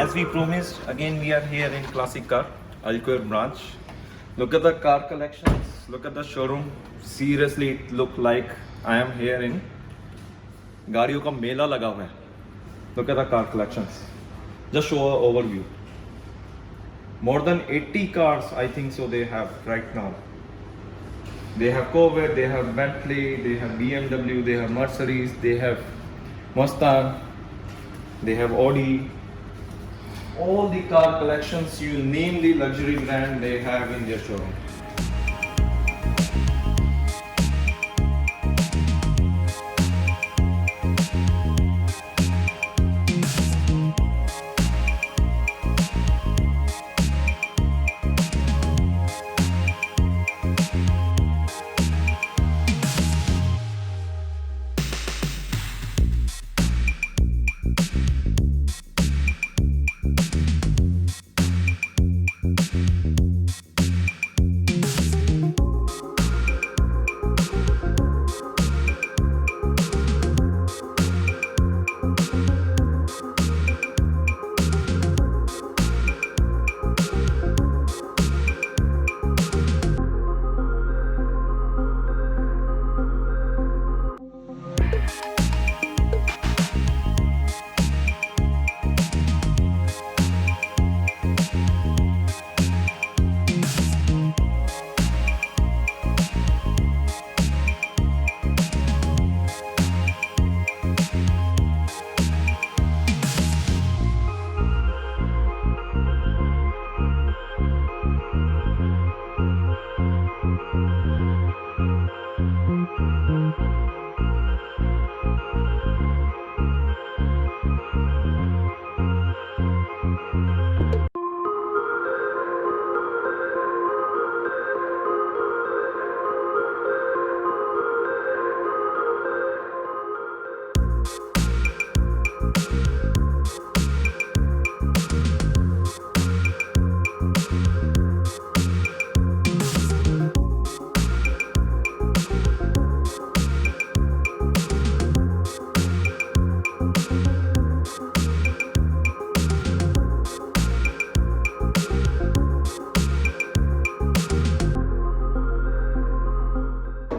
As we promised, again we are here in Classic Car, Alcoy branch. Look at the car collections, look at the showroom. Seriously, it look like I am here in गाड़ियों का मेला लगा हुआ है. Look at the car collections. Just show an overview. More than 80 cars, I think so they have right now. They have Corvette, they have Bentley, they have BMW, they have Mercedes, they have Mustang, they have Audi. All the car collections, you name the luxury brand, they have in their showroom.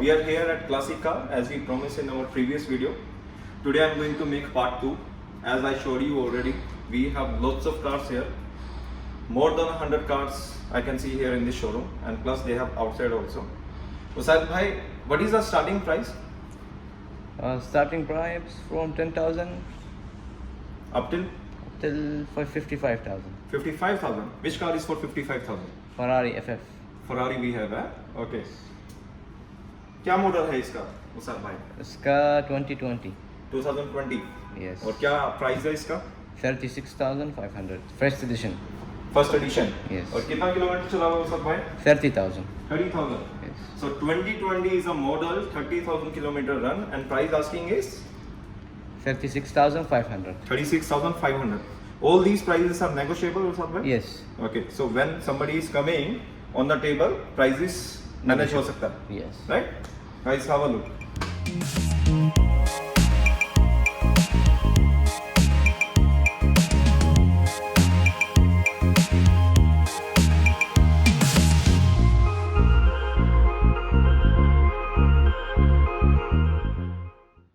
We are here at Classic Car as we promised in our previous video. Today I am going to make part 2. As I showed you already, we have lots of cars here. More than 100 cars I can see here in this showroom, and plus they have outside also. Usaid bhai, what is the starting price? Starting price from 10,000 Up till till for 55,000. 55,000. Which car is for 55,000? Ferrari FF. Ferrari we have, Okay. क्या model है इसका Mossad भाई? इसका 2020. 2020. Yes. और क्या price है इसका? 36,500. First edition. First edition. Yes. और कितना किलोमीटर चला हुआ मुसाद भाई? 30,000. 30,000. Yes. So 2020 is a model, 30,000 kilometer run, and price asking is 36,500. 36,500. All these prices are negotiable, Musad bhai? Yes. Okay. So when somebody is coming on the table, prices manage हो सकता है. Yes. Right? Guys, have a look.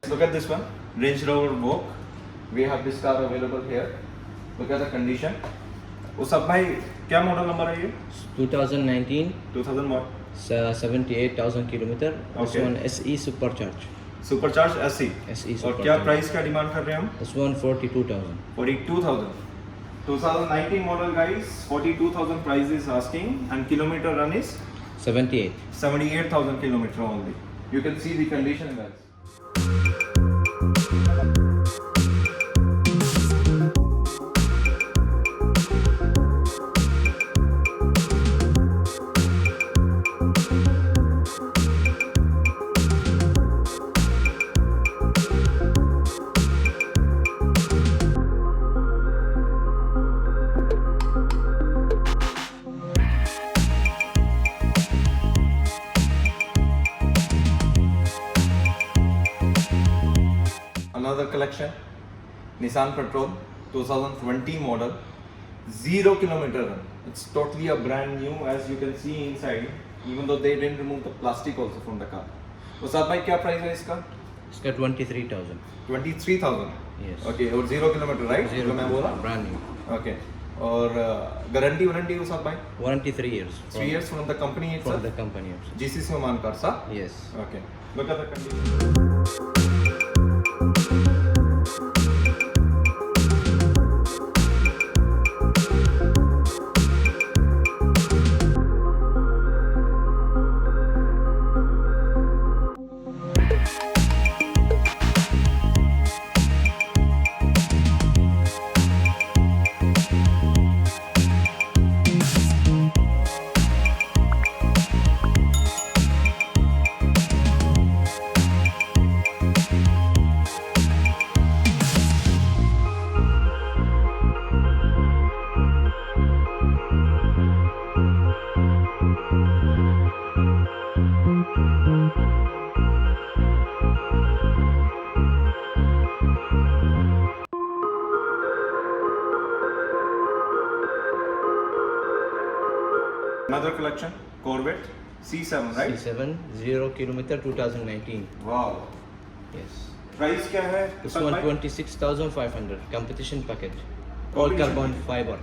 Look at this one, Range Rover Vogue. We have this car available here. Look at the condition. उसब भाई क्या model number है ये? 2019. 2000 model. 78,000 kilometer. This Okay. one SE supercharged. Supercharge SE. SE और supercharged. क्या price का demand कर रहे हैं हम? This one 42,000. 42,000. 2019 model guys, 42,000 price is asking, and kilometer run is 78. 78,000 kilometer only. You can see the condition guys. Another collection. Nissan Patrol 2020 model, 0 kilometer run. It's totally a brand new, as you can see inside, even though they didn't remove the plastic also from the car. उस्ताद भाई क्या price है इसका? इसका 23,000. 23,000. Yes. Okay, और 0 kilometre right? Zero जो मैं बोला? brand new. Okay. और गारंटी उस्ताद भाई? Warranty 3 years. 3 years from the company From itself? the company also. GCC Oman car सा? Yes. Okay. Look at the condition. Another collection, Corvette C7, right? C7, 0 kilometer 2019. Wow. Yes. Price क्या है? This Ustad one भाई? 26,500. Competition package. All Competition carbon fiber.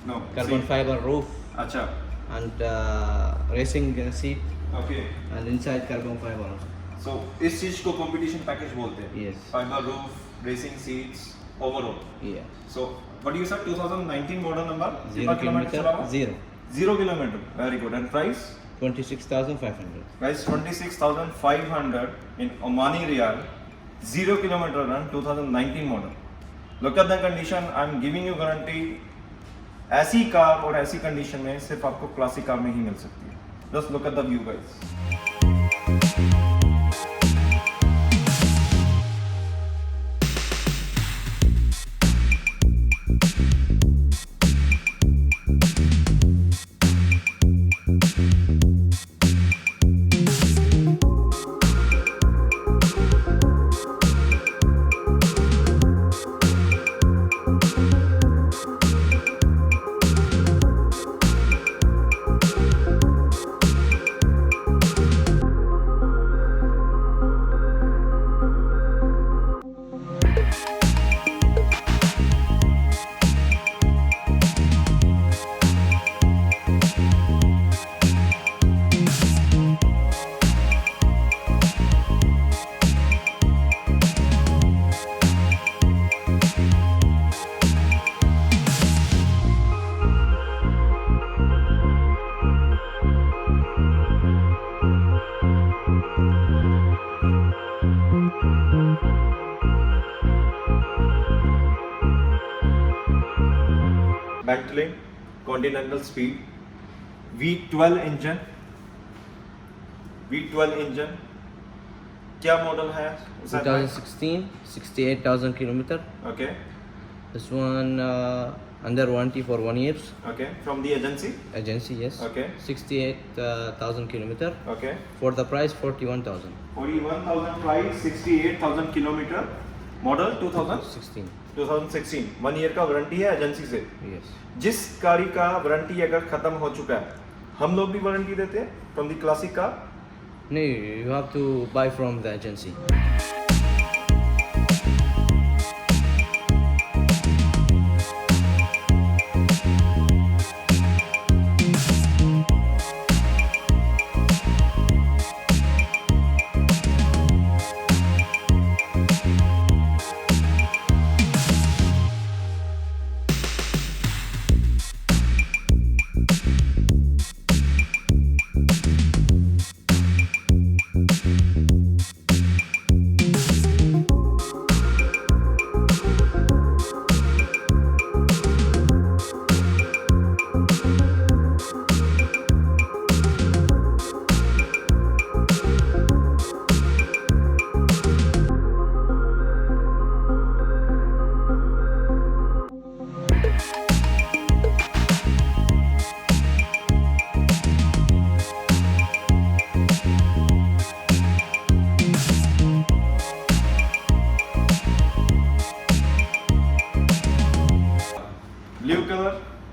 No. Carbon see. fiber roof अच्छा. and racing seat Okay. and inside carbon fiber also. So इस चीज को competition package बोलते हैं. Yes. Fiber roof, racing seats, overall. Yeah. So what you said? 2019 model number. 0 कितना kilometre चला kilometer, हुआ? 0. 0 kilometer. Very good. And price? 26,500. Price 26,500 in Omani Riyal. 0 kilometer run. 2019 model. Look at the condition. I'm giving you guarantee. ऐसी car और ऐसी condition में सिर्फ आपको classic car में ही मिल सकती है. Just look at the view, guys. Bentley Continental Speed V12 engine. V12 engine. क्या मॉडल है? 2016, 68,000 kilometer. Okay. This one under warranty for 1 year. Okay. From the agency. Agency, yes. Okay. 68,000 kilometer. Okay. For the price, 41,000. 41,000 price, 68,000 kilometer. Model 16. 2016. 1 year का warranty है agency से. Yes. जिस गाड़ी का warranty अगर खत्म हो चुका है, हम लोग भी वारंटी देते हैं from the classic car. No, you have to buy from the agency.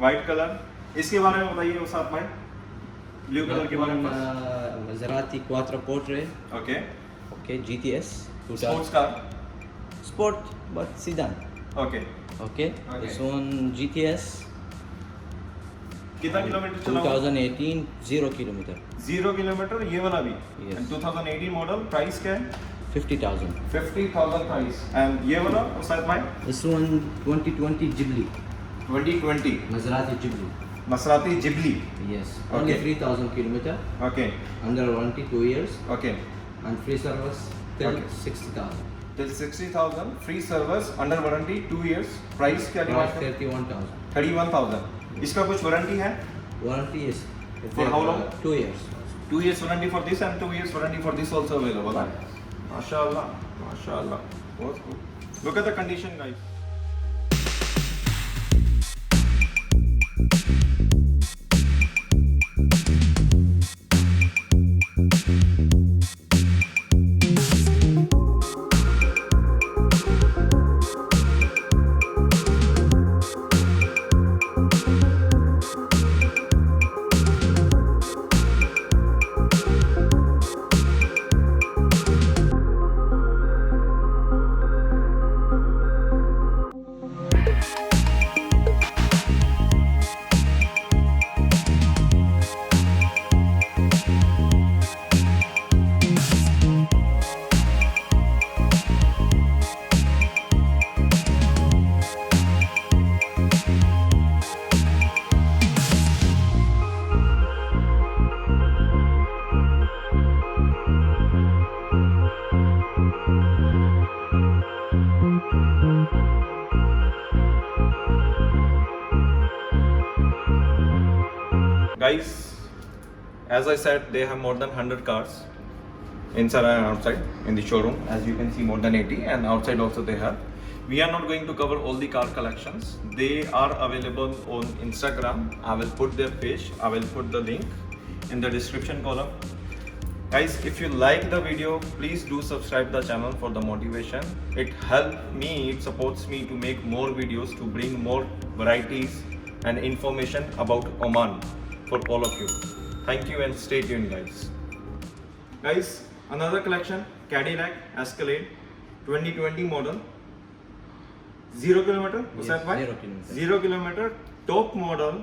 White colour, इसके बारे में बताइए उस्ताद भाई, ब्लू कलर के बारे में। Maserati Quattroporte. Okay, Okay, GTS. Sports car, Sport, but sedan. Okay. Okay. Okay. This one GTS. कितना kilometre चला हुआ? 2018, 0 kilometer. 0 किलोमीटर, ये वाला भी। Yes. And 2018 मॉडल, प्राइस क्या है? 50,000. 50,000 प्राइस। एंड ये वाला उस्ताद भाई? This one 2020 Ghibli. 2020 Maserati Ghibli. Maserati Ghibli. Yes. Only Okay. 3,000 kilometer. Okay, Under warranty 2 years. Okay. And free service till Okay. 60,000. Till 60,000, free service, under warranty 2 years. Price क्या demand Price है? 31,000. 31,000। इसका कुछ warranty है? Warranty is For how long? 2 years. 2 years warranty for this and 2 years warranty for this also available. Mashallah, mashallah. बहुत good. Look at the condition, guys. Guys, as I said, they have more than 100 cars inside and outside in the showroom. As you can see, more than 80, and outside also they have. We are not going to cover all the car collections. They are available on Instagram. I will put their page. I will put the link in the description column. Guys, if you like the video, please do subscribe the channel for the motivation. It helps me, it supports me to make more videos, to bring more varieties and information about Oman for all of you. Thank you and stay tuned, guys. Guys, another collection, Cadillac Escalade 2020 model. 0 kilometer, was Yes, that right? 0 kilometer. 0 kilometer, top model,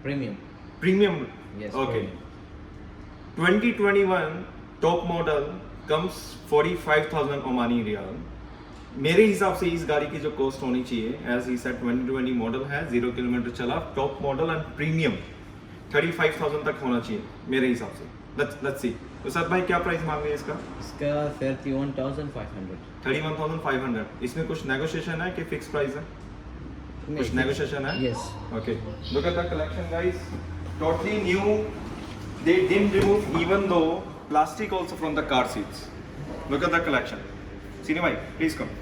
Premium. premium. Yes. Okay. Premium. 2021 top model comes 45,000 Omani Riyal. मेरे हिसाब से इस गाड़ी की जो cost होनी चाहिए, as he said 2020 model है, 0 किलोमीटर चला, टॉप मॉडल एंड प्रीमियम 35,000 तक होना चाहिए मेरे हिसाब से. Let's see. तो सर भाई क्या प्राइस मांग रहे हैं इसका? इसका 31,500. 31,500. इसमें कुछ नेगोशिएशन है कि फिक्स प्राइस है? कुछ negotiation है? Yes. Okay. Look at the collection, guys. Totally new. They didn't remove even though plastic also from the car seats. Look at the collection. Sini bhai, please come.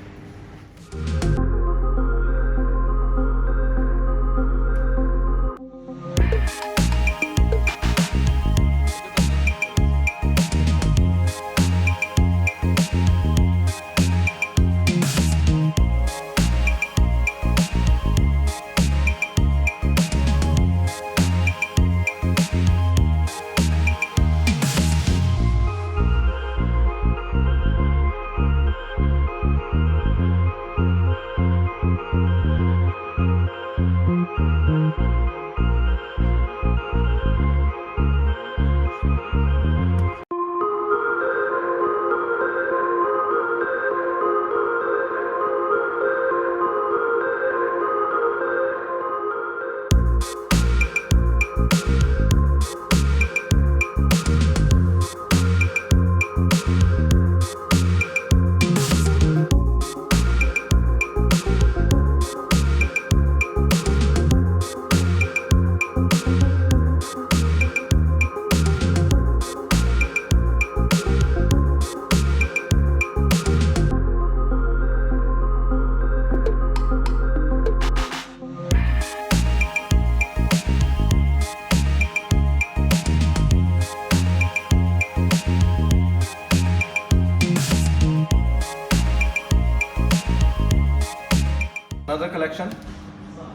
Another collection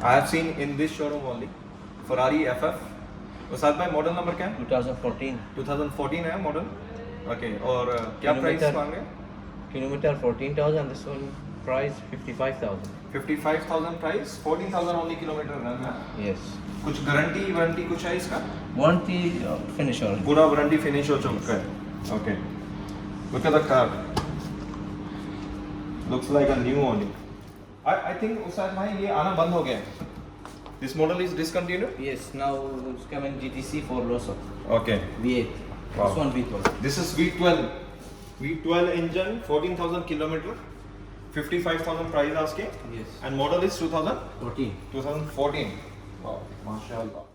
I have seen in this showroom only. Ferrari FF. उस्ताद भाई model number क्या है? 2014. 2014 है model. Okay और क्या price Kilometer. मांगे? Kilometer 14,000. This one price 55,000. 55,000 price, 14,000 only kilometre run है. Yes. कुछ guarantee warranty कुछ है इसका? Warranty finish already. पूरा वारंटी फिनिश हो चुका है. Okay. Look at the car. Looks like a new only. I think उस्ताद भाई ये आना बंद हो गया है. This model is discontinued? Yes. Now it's coming GTC for Loso. Okay. V8. Wow. This one V12. This is V12. V12 engine, 14,000 kilometer, 55,000 price asking, Yes. and model is 14. 2014. Wow, mashallah.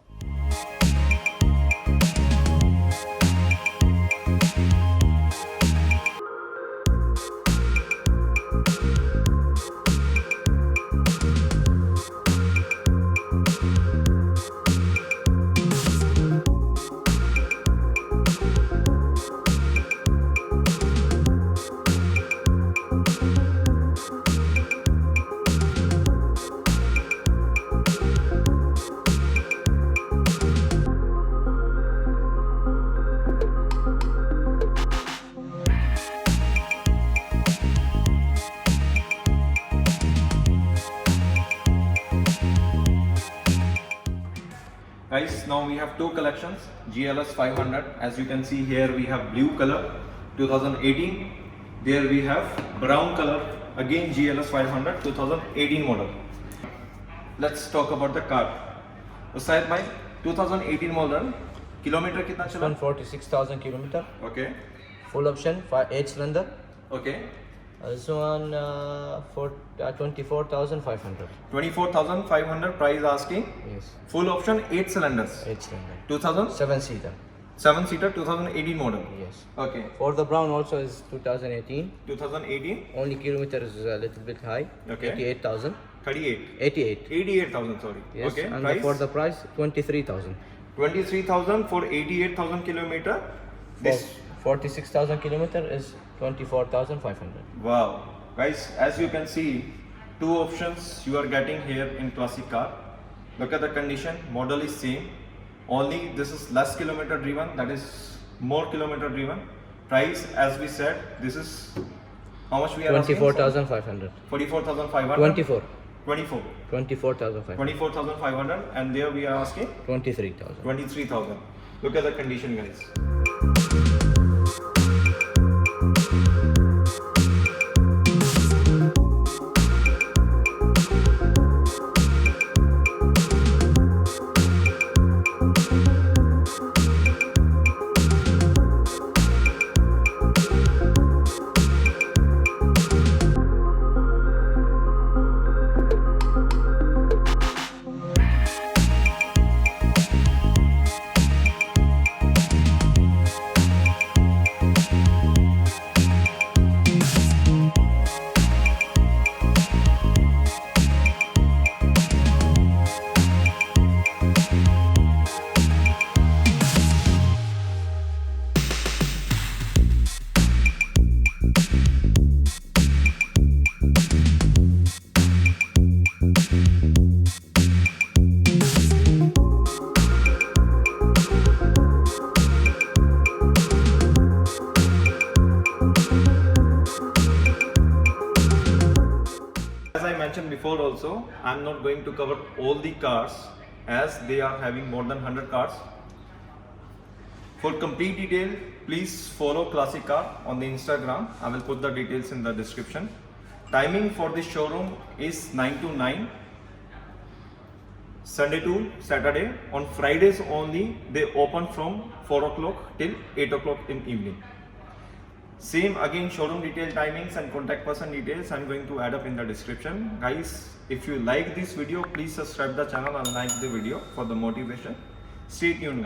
Guys, now we have two collections, GLS 500. As you can see here, we have blue color, 2018. There we have brown color, again GLS 500, 2018 model. Let's talk about the car. Usaid bhai, 2018 model, kilometer कितना This चला? one 46,000 kilometer. Okay, Full option. 8 cylinder. okay. This one for 24,500. 24,500 price asking. Yes. Full option, 8 cylinders. 8 cylinder. 2007 7-seater. seater, 2018 model. Yes. Okay, For the brown also is 2018. 2018, Only kilometer is a little bit high. Okay. 88,000. 38. 88. 88,000, sorry. Yes. Okay, And price? for the price 23,000. 23,000 for 88,000 kilometer. This, 46,000 kilometer is 24,500. wow. Guys, as you can see, two options you are getting here in classic car. Look at the condition, model is same. Only this is less kilometer driven, that is more kilometer driven. Price, as we said, this is how much we are asking? 24,500. 44,500. 24. 24. 24,500. 24,500, and there we are asking 23,000. 23,000. Look at the condition, guys. As I mentioned before also, I'm not going to cover all the cars as they are having more than 100 cars. For complete detail, please follow Classic Car on the Instagram. I will put the details in the description. Timing for this showroom is 9 to 9, Sunday to Saturday. On Fridays only, they open from 4 o'clock till 8 o'clock in evening. Same again, showroom detail timings and contact person details I'm going to add up in the description. Guys, if you like this video, please subscribe the channel and like the video for the motivation. Stay tuned.